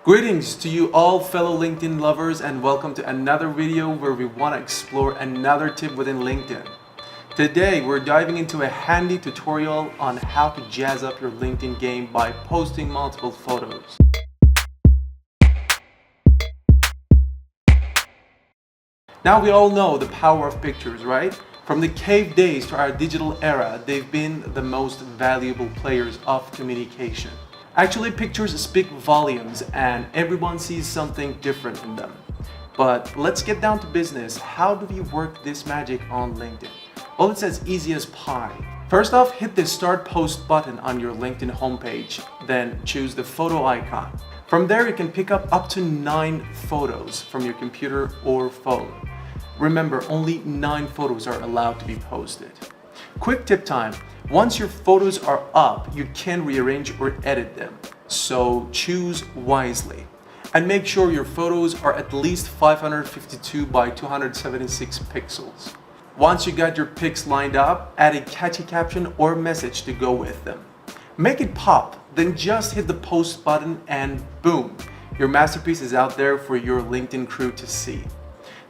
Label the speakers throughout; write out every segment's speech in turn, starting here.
Speaker 1: Greetings to you all fellow LinkedIn lovers, and welcome to another video where we want to explore another tip within LinkedIn. Today we're diving into a handy tutorial on how to jazz up your LinkedIn game by posting multiple photos. Now we all know the power of pictures, right? From the cave days to our digital era, they've been the most valuable players of communication. Actually, pictures speak volumes and everyone sees something different in them. But let's get down to business. How do we work this magic on LinkedIn? Well, it's as easy as pie. First off, hit the Start Post button on your LinkedIn homepage, then choose the photo icon. From there, you can pick up to 9 photos from your computer or phone. Remember, only 9 photos are allowed to be posted. Quick tip time. Once your photos are up, you can rearrange or edit them. So choose wisely. And make sure your photos are at least 552 by 276 pixels. Once you got your pics lined up, add a catchy caption or message to go with them. Make it pop, then just hit the post button and boom, your masterpiece is out there for your LinkedIn crew to see.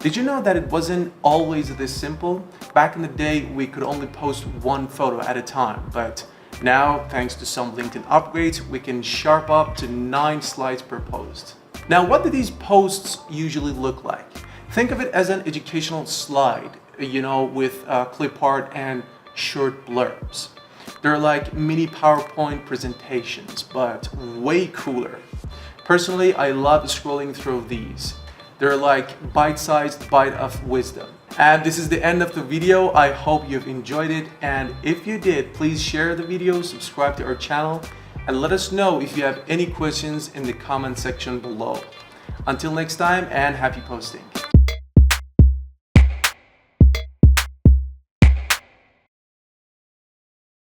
Speaker 1: Did you know that it wasn't always this simple? Back in the day, we could only post 1 photo at a time, but now, thanks to some LinkedIn upgrades, we can sharp up to 9 slides per post. Now, what do these posts usually look like? Think of it as an educational slide, with clip art and short blurbs. They're like mini PowerPoint presentations, but way cooler. Personally, I love scrolling through these. They're like bite-sized bite of wisdom. And this is the end of the video. I hope you've enjoyed it, and if you did, please share the video, subscribe to our channel, and let us know if you have any questions in the comment section below. Until next time, and happy posting.